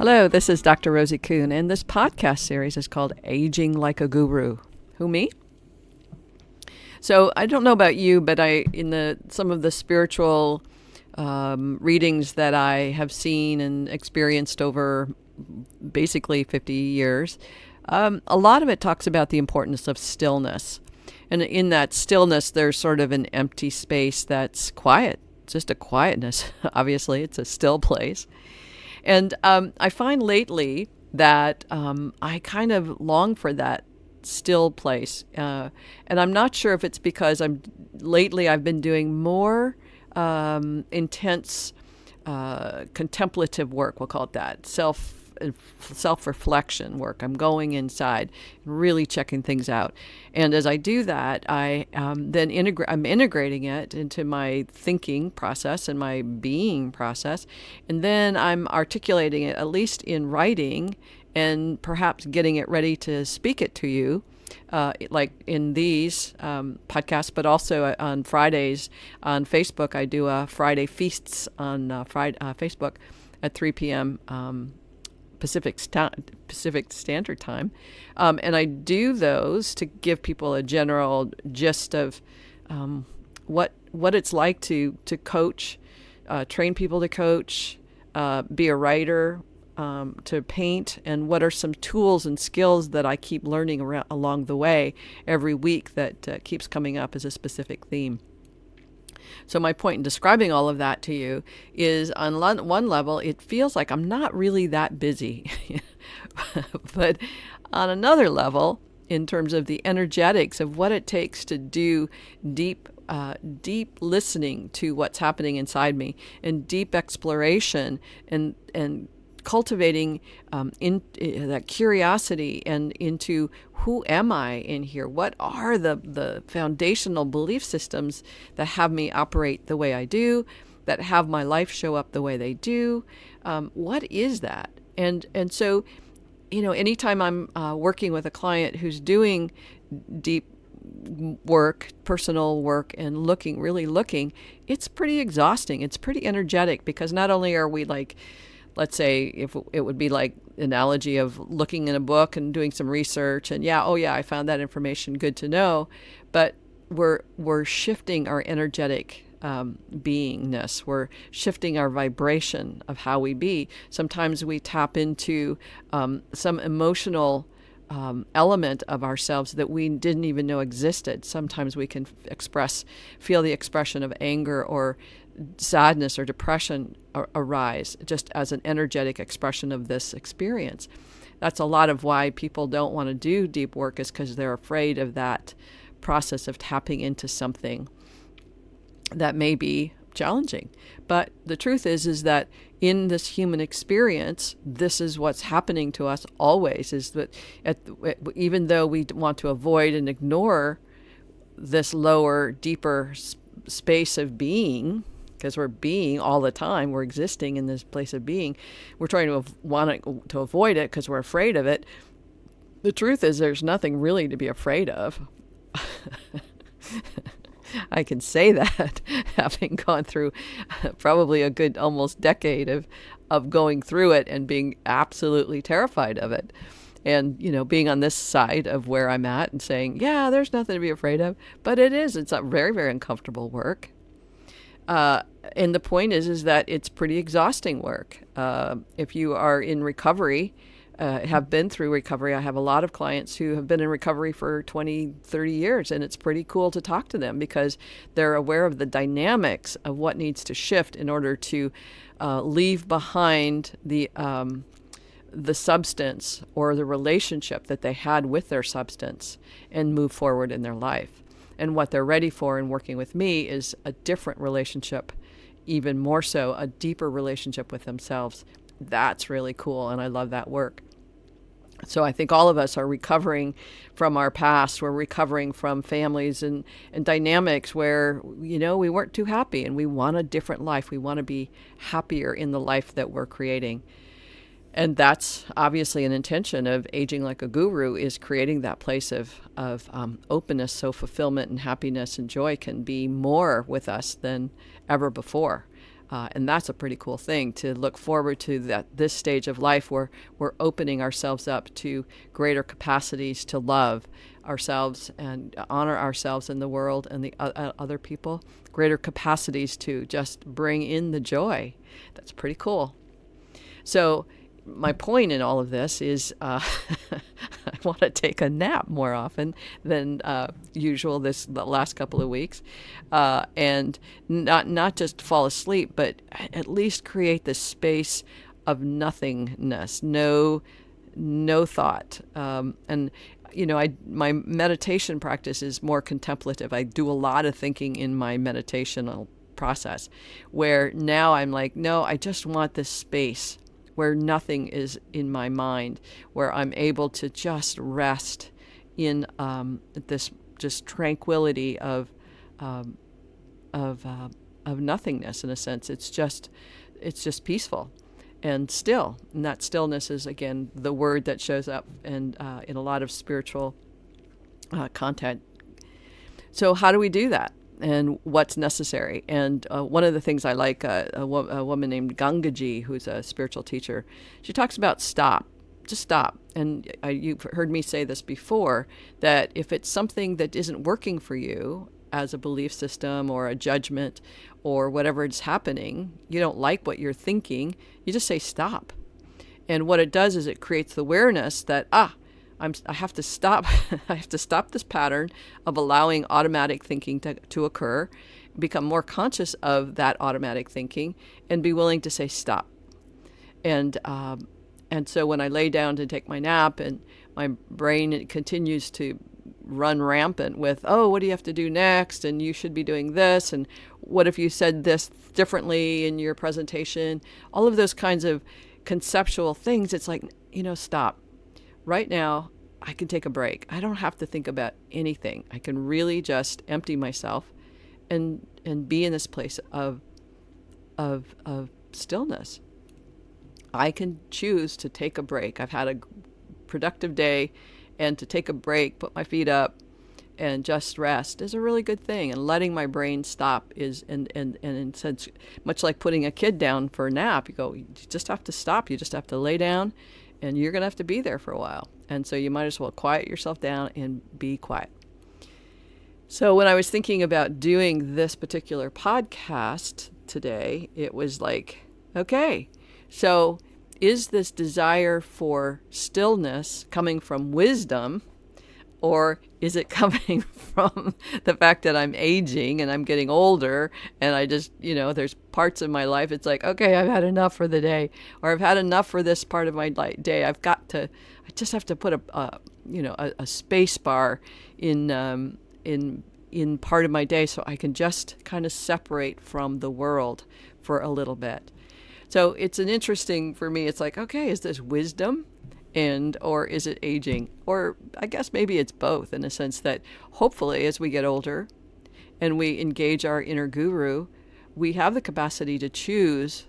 Hello, this is Dr. Rosie Kuhn, and this podcast series is called Aging Like a Guru. Who, me? So I don't know about you, but some of the spiritual readings that I have seen and experienced over basically 50 years, a lot of it talks about the importance of stillness. And in that stillness, there's sort of an empty space that's quiet, just a quietness. Obviously, it's a still place. And I find lately that I kind of long for that still place. And I'm not sure if it's because lately I've been doing more intense contemplative work, we'll call it that, self-reflection work. I'm going inside, really checking things out. And as I do that, I'm integrating it into my thinking process and my being process. And then I'm articulating it, at least in writing, and perhaps getting it ready to speak it to you, like in these podcasts, but also on Fridays on Facebook. I do a Friday feasts on Facebook at 3 p.m. Pacific Standard Time. And I do those to give people a general gist of what it's like to coach, train people to coach, be a writer, to paint, and what are some tools and skills that I keep learning along the way every week that keeps coming up as a specific theme. So my point in describing all of that to you is, on one level, it feels like I'm not really that busy. But on another level, in terms of the energetics of what it takes to do deep listening to what's happening inside me, and deep exploration, and cultivating that curiosity and into who am I in here? What are the foundational belief systems that have me operate the way I do, that have my life show up the way they do? What is that? And so, anytime I'm working with a client who's doing deep work, personal work, and really looking, it's pretty exhausting. It's pretty energetic, because not only are we like, let's say, if it would be like analogy of looking in a book and doing some research and I found that information, good to know, but we're shifting our energetic beingness. We're shifting our vibration of how we be. Sometimes we tap into some emotional element of ourselves that we didn't even know existed. Sometimes we can feel the expression of anger or sadness or depression arise just as an energetic expression of this experience. That's a lot of why people don't want to do deep work, is because they're afraid of that process of tapping into something that may be challenging. But the truth is that in this human experience, this is what's happening to us always, is that even though we want to avoid and ignore this lower, deeper space of being, because we're being all the time, we're existing in this place of being, we're trying to want to avoid it because we're afraid of it. The truth is there's nothing really to be afraid of. I can say that having gone through probably a good almost decade of going through it and being absolutely terrified of it. And, being on this side of where I'm at and saying, yeah, there's nothing to be afraid of. But it's a very, very uncomfortable work. And the point is that it's pretty exhausting work. If you are in recovery, have been through recovery, I have a lot of clients who have been in recovery for 20, 30 years, and it's pretty cool to talk to them because they're aware of the dynamics of what needs to shift in order to leave behind the substance or the relationship that they had with their substance and move forward in their life. And what they're ready for in working with me is a different relationship, even more so, a deeper relationship with themselves. That's really cool, and I love that work. So I think all of us are recovering from our past. We're recovering from families and dynamics where, we weren't too happy, and we want a different life. We want to be happier in the life that we're creating. And that's obviously an intention of Aging Like a Guru, is creating that place of openness, so fulfillment and happiness and joy can be more with us than ever before. And that's a pretty cool thing to look forward to, that this stage of life where we're opening ourselves up to greater capacities to love ourselves and honor ourselves in the world and the other people, greater capacities to just bring in the joy. That's pretty cool. So my point in all of this is I want to take a nap more often than usual the last couple of weeks, and not just fall asleep, but at least create this space of nothingness, no thought. And my meditation practice is more contemplative. I do a lot of thinking in my meditational process, where now I'm like, no, I just want this space where nothing is in my mind, where I'm able to just rest in this just tranquility of nothingness. In a sense, it's just peaceful and still. And that stillness is, again, the word that shows up and in a lot of spiritual content. So how do we do that? And what's necessary? And one of the things I like, a woman named Gangaji, who's a spiritual teacher, she talks about stop. Just stop. And you've heard me say this before, that if it's something that isn't working for you as a belief system or a judgment or whatever is happening, you don't like what you're thinking, you just say stop. And what it does is it creates the awareness that, I have to stop. I have to stop this pattern of allowing automatic thinking to occur, become more conscious of that automatic thinking, and be willing to say stop. And so when I lay down to take my nap, and my brain continues to run rampant with, oh, what do you have to do next? And you should be doing this. And what if you said this differently in your presentation? All of those kinds of conceptual things. It's like, stop. Right now, I can take a break. I don't have to think about anything. I can really just empty myself and be in this place of stillness. I can choose to take a break. I've had a productive day, and to take a break, put my feet up, and just rest is a really good thing. And letting my brain stop is, and in a sense, much like putting a kid down for a nap, you just have to stop. You just have to lay down, and you're going to have to be there for a while. And so you might as well quiet yourself down and be quiet. So when I was thinking about doing this particular podcast today, it was like, okay, so is this desire for stillness coming from wisdom, or is it coming from the fact that I'm aging and I'm getting older, and I just, there's parts of my life, it's like, okay, I've had enough for the day, or I've had enough for this part of my day. I just have to put a space bar in part of my day so I can just kind of separate from the world for a little bit. So it's an interesting, for me, it's like, okay, is this wisdom? Or is it aging? Or I guess maybe it's both, in a sense that hopefully as we get older and we engage our inner guru, we have the capacity to choose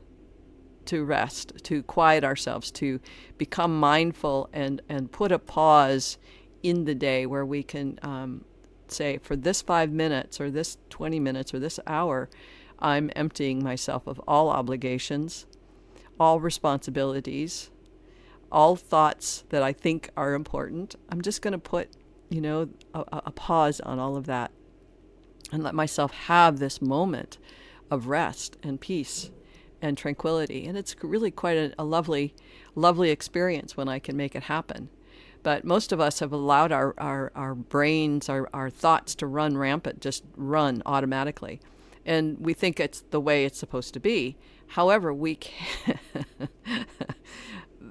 to rest, to quiet ourselves, to become mindful and put a pause in the day where we can say, for this 5 minutes or this 20 minutes or this hour, I'm emptying myself of all obligations, all responsibilities, all thoughts that I think are important. I'm just going to put, a pause on all of that and let myself have this moment of rest and peace and tranquility. And it's really quite a lovely, lovely experience when I can make it happen. But most of us have allowed our brains, our thoughts to run rampant, just run automatically. And we think it's the way it's supposed to be. However, we can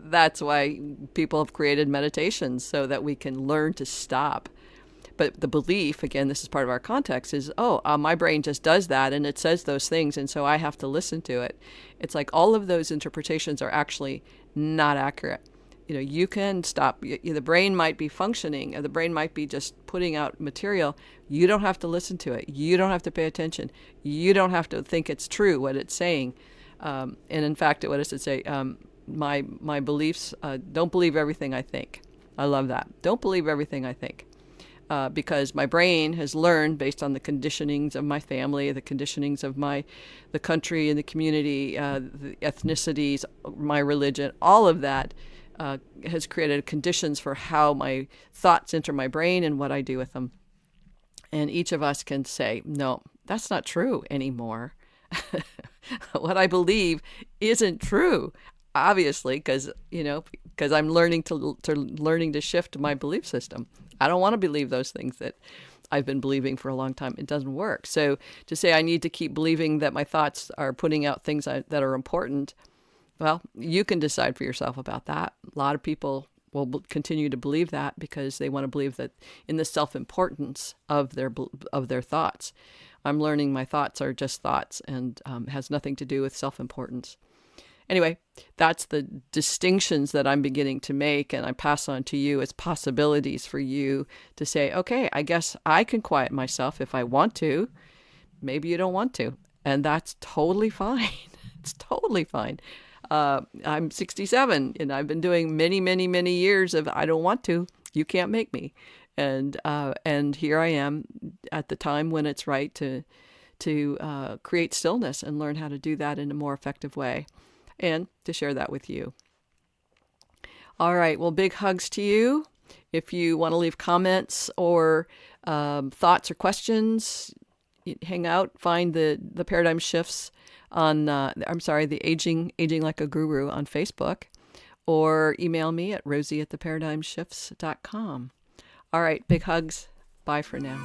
that's why people have created meditations, so that we can learn to stop. But the belief, again, this is part of our context, is, my brain just does that and it says those things, and so I have to listen to it. It's like all of those interpretations are actually not accurate. You can stop. The brain might be functioning, or the brain might be just putting out material. You don't have to listen to it. You don't have to pay attention. You don't have to think it's true what it's saying. And in fact, what does it say? My beliefs, don't believe everything I think. I love that. Don't believe everything I think. because my brain has learned, based on the conditionings of my family, the conditionings of the country and the community, the ethnicities, my religion, all of that has created conditions for how my thoughts enter my brain and what I do with them. And each of us can say, no, that's not true anymore. What I believe isn't true, obviously, because I'm learning to shift my belief system. I don't want to believe those things that I've been believing for a long time. It doesn't work. So to say I need to keep believing that my thoughts are putting out things that are important, well, you can decide for yourself about that. A lot of people will continue to believe that because they want to believe that in the self-importance of their thoughts. I'm learning my thoughts are just thoughts and has nothing to do with self-importance. Anyway, that's the distinctions that I'm beginning to make, and I pass on to you as possibilities for you to say, okay, I guess I can quiet myself if I want to. Maybe you don't want to, and that's totally fine. It's totally fine. I'm 67, and I've been doing many, many, many years of I don't want to. You can't make me. And here I am at the time when it's right to create stillness and learn how to do that in a more effective way, and to share that with you. All right. Well, big hugs to you. If you want to leave comments or thoughts or questions, hang out, find the paradigm shifts on, the Aging Like a Guru on Facebook, or email me at rosie@theparadigmshifts.com. All right, big hugs. Bye for now.